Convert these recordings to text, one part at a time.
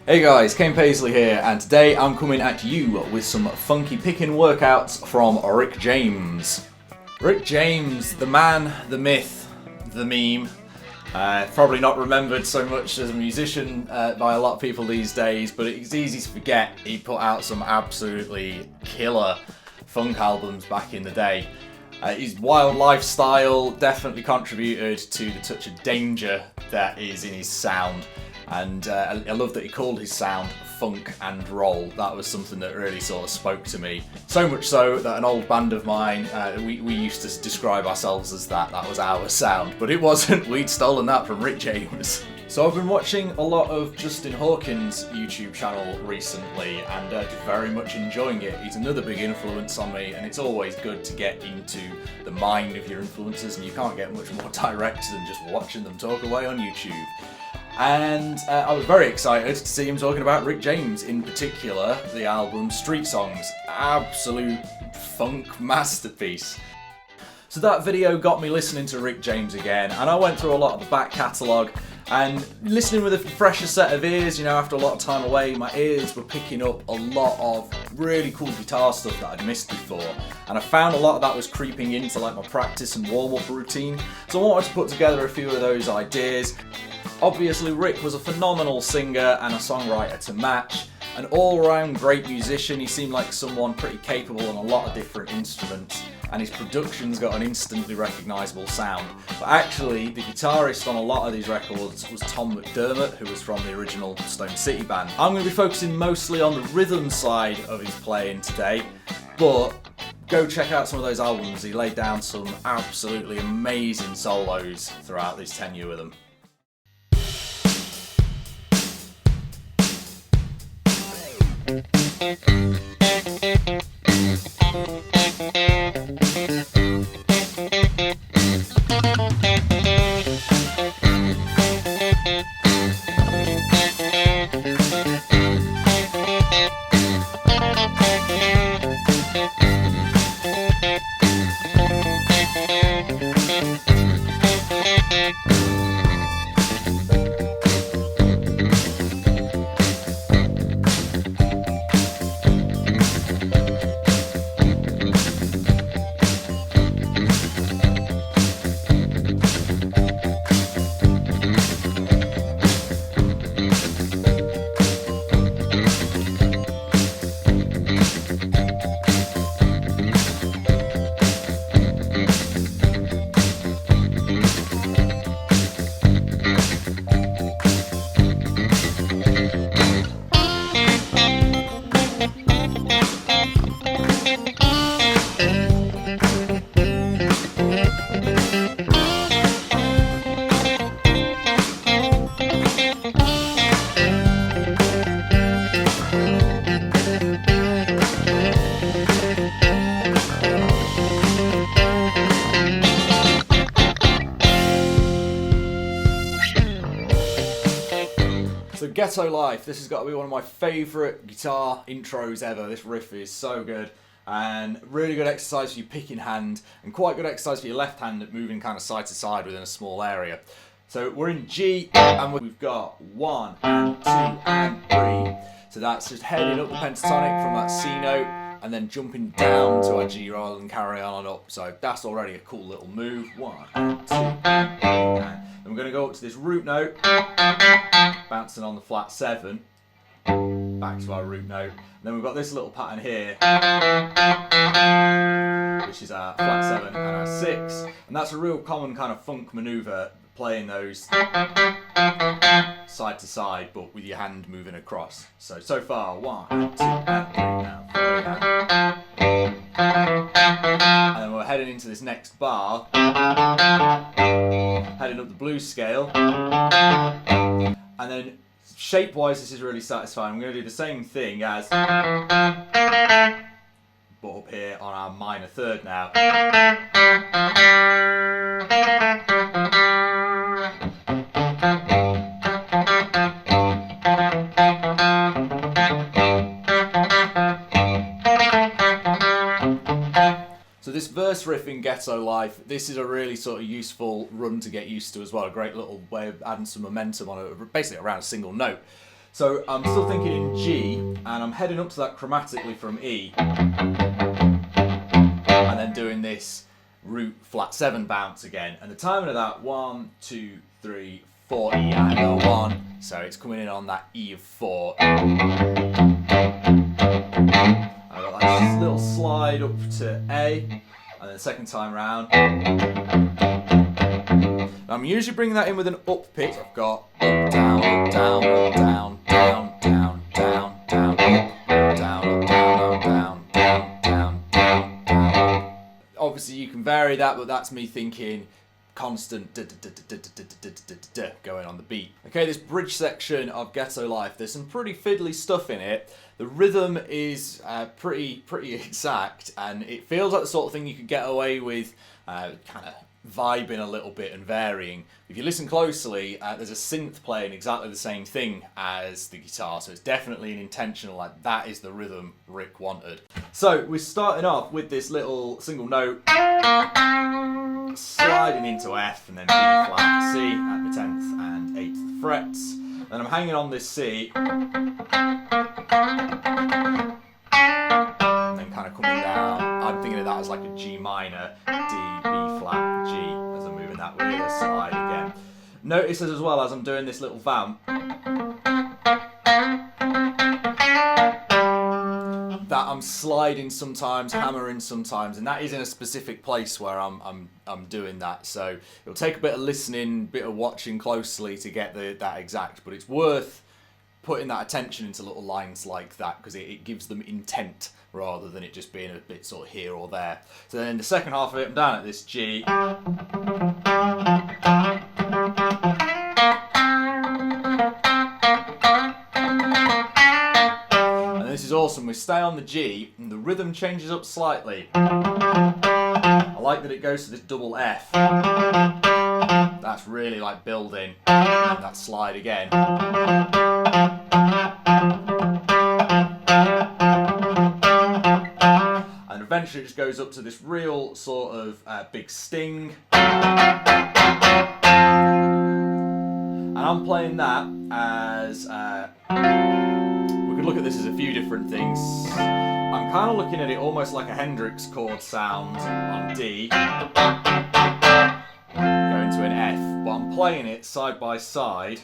Hey guys, Cain Paisley here, and today I'm coming at you with some funky picking workouts from Rick James. Rick James, the man, the myth, the meme. Probably not remembered so much as a musician by a lot of people these days, but it's easy to forget he put out some absolutely killer funk albums back in the day. His wild lifestyle definitely contributed to the touch of danger that is in his sound. And I love that he called his sound funk and roll. That was something that really sort of spoke to me. So much so that an old band of mine, we used to describe ourselves as that was our sound. But it wasn't, we'd stolen that from Rick James. So I've been watching a lot of Justin Hawkins' YouTube channel recently and just very much enjoying it. He's another big influence on me, and it's always good to get into the mind of your influencers, and you can't get much more direct than just watching them talk away on YouTube. And I was very excited to see him talking about Rick James, in particular the album Street Songs. Absolute funk masterpiece. So that video got me listening to Rick James again, and I went through a lot of the back catalogue and listening with a fresher set of ears. You know, after a lot of time away, my ears were picking up a lot of really cool guitar stuff that I'd missed before, and I found a lot of that was creeping into like my practice and warm-up routine. So I wanted to put together a few of those ideas. Obviously, Rick was a phenomenal singer and a songwriter to match. An all-round great musician. He seemed like someone pretty capable on a lot of different instruments, and his production's got an instantly recognisable sound. But actually, the guitarist on a lot of these records was Tom McDermott, who was from the original Stone City Band. I'm going to be focusing mostly on the rhythm side of his playing today, but go check out some of those albums. He laid down some absolutely amazing solos throughout his tenure with them. So Ghetto Life, this has got to be one of my favourite guitar intros ever. This riff is so good, and really good exercise for your picking hand, and quite good exercise for your left hand at moving kind of side to side within a small area. So we're in G, and we've got 1 and 2 and 3. So that's just heading up the pentatonic from that C note, and then jumping down to our G rather than carry on and up. So that's already a cool little move. 1 and 2 and 3. And then we're going to go up to this root note, bouncing on the flat 7, back to our root note. And then we've got this little pattern here, which is our flat 7 and our 6. And that's a real common kind of funk manoeuvre, playing those side to side, but with your hand moving across. So far, 1 and 2 and 3 now, 3 and then we're heading into this next bar, heading up the blues scale, and then shape-wise this is really satisfying. I'm going to do the same thing as, but up here on our minor third now. So this verse riff in Ghetto Life, this is a really sort of useful run to get used to as well. A great little way of adding some momentum on it, basically around a single note. So I'm still thinking in G, and I'm heading up to that chromatically from E, and then doing this root flat 7 bounce again. And the timing of that, 1, 2, 3, 4, E and a 1. So it's coming in on that E of 4. I've got that little slide up to A, and then the second time round. I'm usually bringing that in with an up pick. I've got up, down, up, down, up, down, down, down, down, down, up, down, up, down, down, down, down, down, down. Obviously you can vary that, but that's me thinking constant going on the beat. Okay, this bridge section of Ghetto Life, there's some pretty fiddly stuff in it. The rhythm is pretty exact, and it feels like the sort of thing you could get away with kind of vibing a little bit and varying. If you listen closely, there's a synth playing exactly the same thing as the guitar, so it's definitely an intentional, like that is the rhythm Rick wanted. So we're starting off with this little single note, sliding into F and then B flat C at the 10th and 8th frets. Then I'm hanging on this C, and then kind of coming down. I'm thinking of that as like a G minor, D, B flat, G, as I'm moving that with a slide again. Notice as well as I'm doing this little vamp, that I'm sliding sometimes, hammering sometimes, and that is in a specific place where I'm doing that. So it'll take a bit of listening, bit of watching closely to get that exact, but it's worth putting that attention into little lines like that because it gives them intent rather than it just being a bit sort of here or there. So then in the second half of it, I'm down at this G. And this is awesome. We stay on the G and the rhythm changes up slightly. I like that it goes to this double F. That's really like building. And that slide again. And eventually it just goes up to this real sort of big sting. And I'm playing that as, we could look at this as a few different things. I'm kind of looking at it almost like a Hendrix chord sound on D, going to an F, but I'm playing it side by side.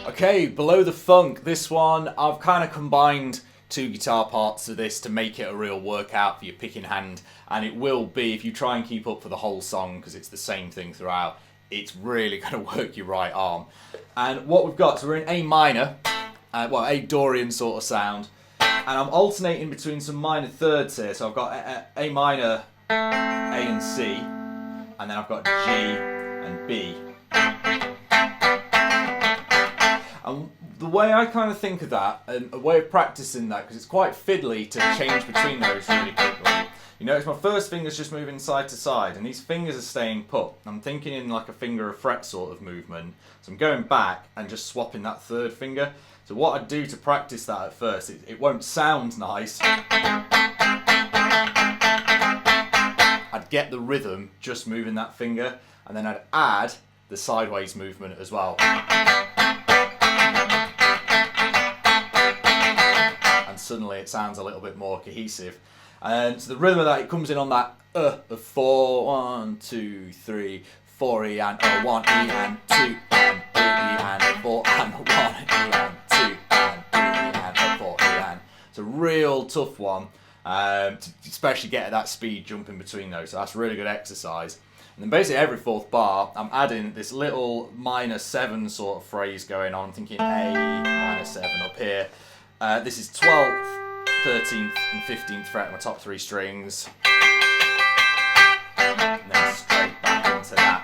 Okay, below the funk, this one, I've kind of combined two guitar parts of this to make it a real workout for your picking hand, and it will be if you try and keep up for the whole song because it's the same thing throughout. It's really going to work your right arm. And what we've got, so we're in A minor, well, A Dorian sort of sound, and I'm alternating between some minor thirds here. So I've got A minor, A and C, and then I've got G and B. And the way I kind of think of that, and a way of practicing that, because it's quite fiddly to change between those really quickly. You notice my first finger's just moving side to side, and these fingers are staying put. I'm thinking in like a finger of fret sort of movement. So I'm going back and just swapping that third finger. So what I'd do to practice that at first, it won't sound nice. I'd get the rhythm just moving that finger, and then I'd add the sideways movement as well. Suddenly it sounds a little bit more cohesive. And so the rhythm of that, it comes in on that of 4, 1, 2, 3, 4 E and 1 E and 2 and 3 E and 4 and 1 E and 2 and 3 E and 4 E and. It's a real tough one, to especially get at that speed jumping between those. So that's a really good exercise. And then basically every fourth bar, I'm adding this little minor 7 sort of phrase going on. I'm thinking A minor 7 up here. This is 12th, 13th and 15th fret on my top 3 strings. And then straight back into that.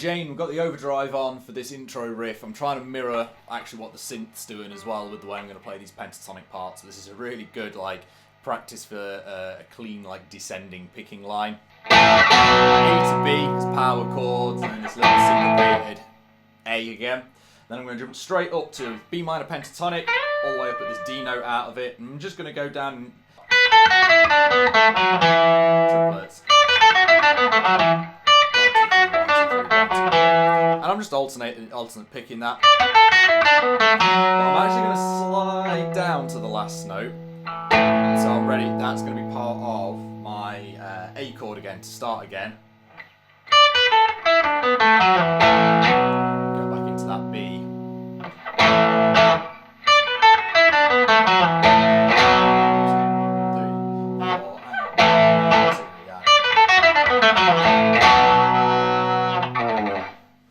Jane, we've got the overdrive on for this intro riff. I'm trying to mirror actually what the synth's doing as well with the way I'm going to play these pentatonic parts. So this is a really good like practice for a clean like descending picking line. A to B as power chords, and then this little syncopated A again. Then I'm going to jump straight up to B minor pentatonic, all the way up at this D note out of it, and I'm just going to go down triplets. 1, 2, 3, 1, 2, 3, 1, 2, 3. And I'm just alternate picking that. But I'm actually going to slide down to the last note. So I'm ready. That's going to be part of my A chord again to start again. Go back into that B.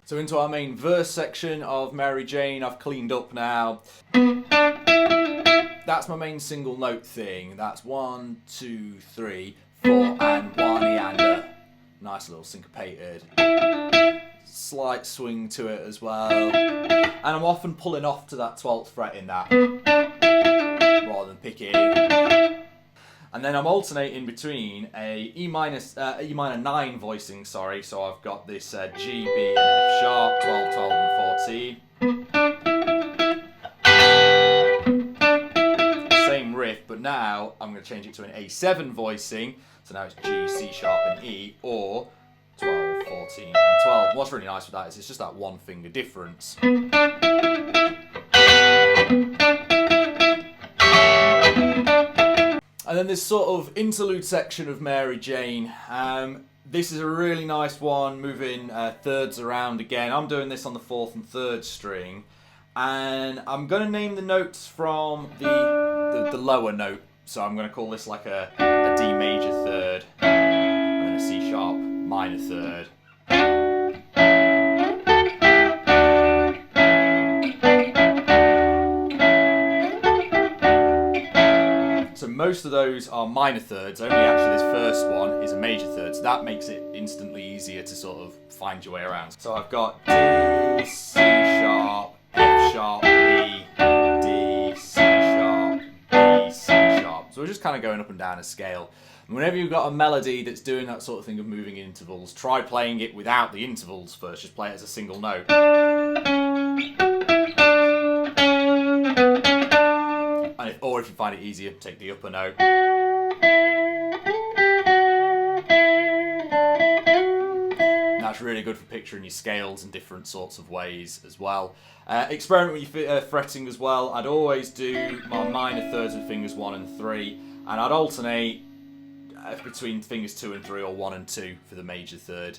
So into our main verse section of Mary Jane, I've cleaned up now. That's my main single note thing. That's 1, 2, 3, 4, and 1 and a nice little syncopated slight swing to it as well. And I'm often pulling off to that 12th fret in that rather than picking. And then I'm alternating between a E minor 9 voicing, sorry. So I've got this G, B, and F sharp, 12, 12, and 14. Same riff, but now I'm going to change it to an A7 voicing. So now it's G, C sharp, and E, or 12, 14, and 12. And what's really nice with that is it's just that one finger difference. And then this sort of interlude section of Mary Jane. This is a really nice one, moving thirds around again. I'm doing this on the 4th and 3rd string. And I'm going to name the notes from the lower note. So I'm going to call this like a D major 3rd, and then a C sharp minor 3rd. So most of those are minor 3rds, only actually this first one is a major 3rd, so that makes it instantly easier to sort of find your way around. So I've got D, C sharp, F sharp, E, D, C sharp, B, C sharp. So we're just kind of going up and down a scale. And whenever you've got a melody that's doing that sort of thing of moving in intervals, try playing it without the intervals first, just play it as a single note. Or if you find it easier, take the upper note. And that's really good for picturing your scales in different sorts of ways as well. Experiment with your fretting as well. I'd always do my minor 3rds with fingers 1 and 3, and I'd alternate between fingers 2 and 3 or 1 and 2 for the major 3rd.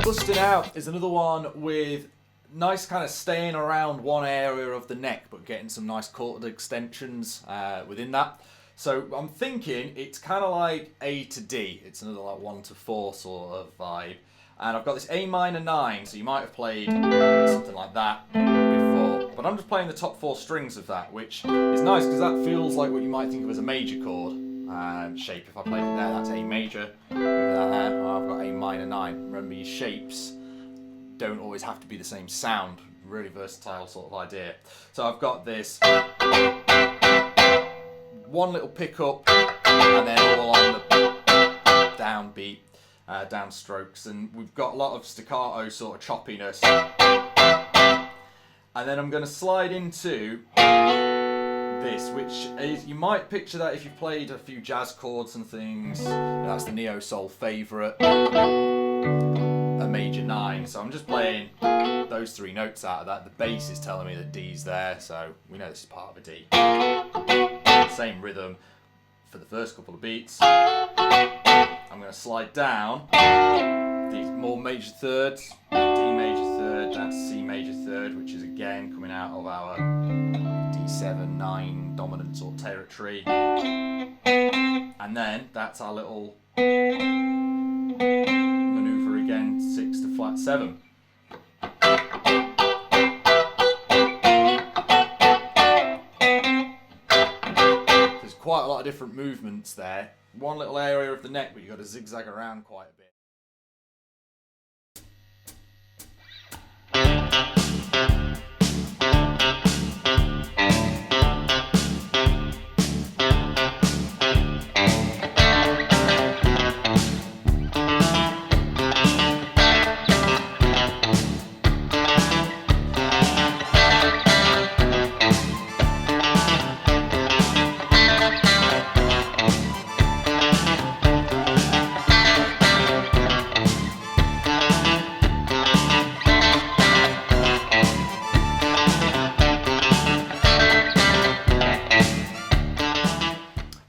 Busting Out is another one with nice kind of staying around one area of the neck, but getting some nice chord extensions within that. So I'm thinking it's kind of like A to D. It's another like 1 to 4 sort of vibe. And I've got this A minor 9, so you might have played something like that before. But I'm just playing the top 4 strings of that, which is nice because that feels like what you might think of as a major chord shape. If I played it there, that's A major. I've got A minor 9. Remember, your shapes don't always have to be the same sound. Really versatile sort of idea. So I've got this one little pickup and then all on the downbeat, downstrokes, and we've got a lot of staccato sort of choppiness. And then I'm going to slide into this, which is, you might picture that if you've played a few jazz chords and things. That's the neo soul favourite, a major 9. So I'm just playing those 3 notes out of that. The bass is telling me that D's there, so we know this is part of a D. Same rhythm for the first couple of beats. I'm going to slide down these more major thirds, D major third, down to C major third, which is again coming out of our D7, 9 dominant sort of territory. And then that's our little manoeuvre again, 6 to flat 7. There's quite a lot of different movements there. One little area of the neck, but you've got to zigzag around quite a bit.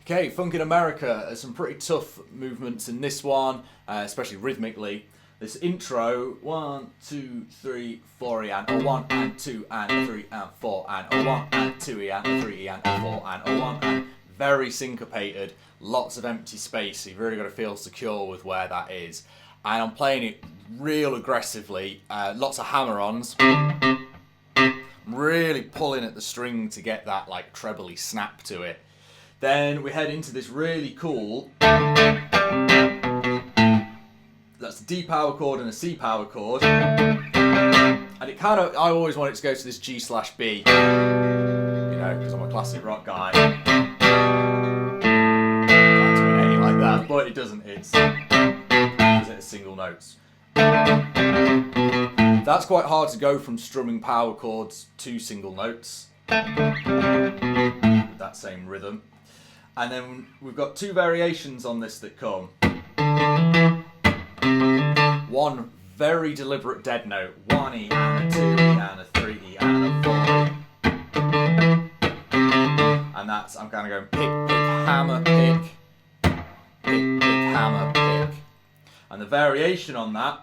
Okay, Funk in America, there's some pretty tough movements in this one, especially rhythmically. This intro, 1, 2, 3, 4 and a 1 and 2 and 3 and 4 and a 1 and 2 and 3 and a 4 and a 1 and very syncopated, lots of empty space, so you've really got to feel secure with where that is. And I'm playing it real aggressively, lots of hammer-ons. I'm really pulling at the string to get that like trebly snap to it. Then we head into this really cool, that's a D power chord and a C power chord, and it kind of, I always want it to go to this G/B, you know, because I'm a classic rock guy. Like to an A like that, but it doesn't, it's single notes. That's quite hard to go from strumming power chords to single notes with that same rhythm. And then we've got two variations on this that come. One very deliberate dead note, 1 E and a 2 E and a 3 E and a 4 E. And that's, I'm kind of going pick, pick, hammer, pick, pick, pick, hammer, pick. And the variation on that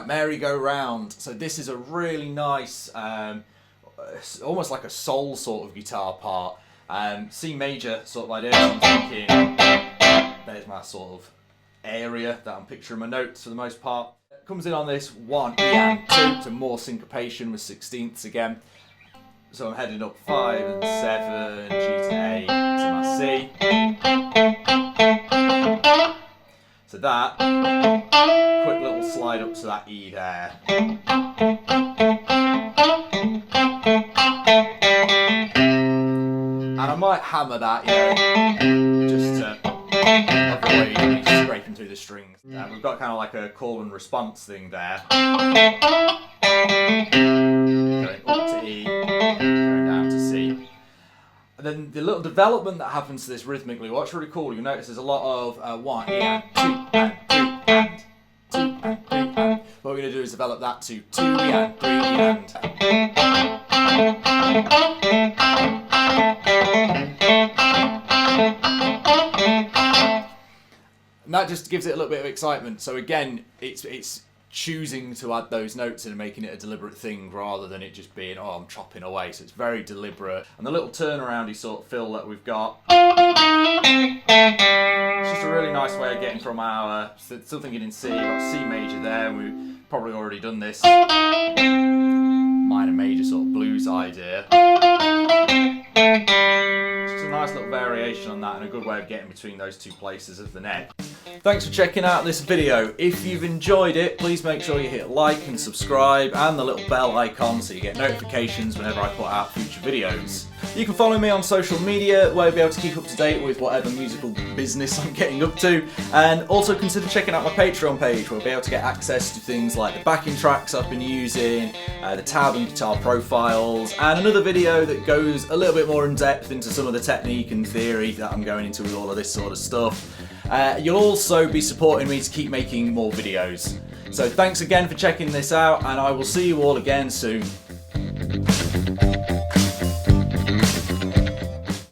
merry-go-round. So this is a really nice, almost like a soul sort of guitar part. C major sort of idea. So I'm thinking, there's my sort of area that I'm picturing my notes for the most part. It comes in on this 1 E and 2 to more syncopation with 16ths again. So I'm heading up 5 and 7, G to A to my C. So that, quick little slide up to that E there. And I might hammer that, you know, just to avoid me scraping through the strings. We've got kind of like a call and response thing there. Going up to E, going down to C. And then the little development that happens to this rhythmically, what's really cool, you'll notice there's a lot of 1 E and 2 and 2 and 2 and 3 and. What we're going to do is develop that to 2 E and 3 E and. And that just gives it a little bit of excitement. So again, it's choosing to add those notes in and making it a deliberate thing rather than it just being, oh, I'm chopping away. So it's very deliberate. And the little turnaroundy sort of fill that we've got, it's just a really nice way of getting from our, still thinking in C, got C major there, and we've probably already done this minor major sort of blues idea. Just a nice little variation on that and a good way of getting between those two places of the neck. Thanks for checking out this video. If you've enjoyed it, please make sure you hit like and subscribe and the little bell icon so you get notifications whenever I put out future videos. You can follow me on social media where you'll be able to keep up to date with whatever musical business I'm getting up to, and also consider checking out my Patreon page where you'll be able to get access to things like the backing tracks I've been using, the tab and guitar profiles, and another video that goes a little bit more in depth into some of the technique and theory that I'm going into with all of this sort of stuff. You'll also be supporting me to keep making more videos. So thanks again for checking this out, and I will see you all again soon.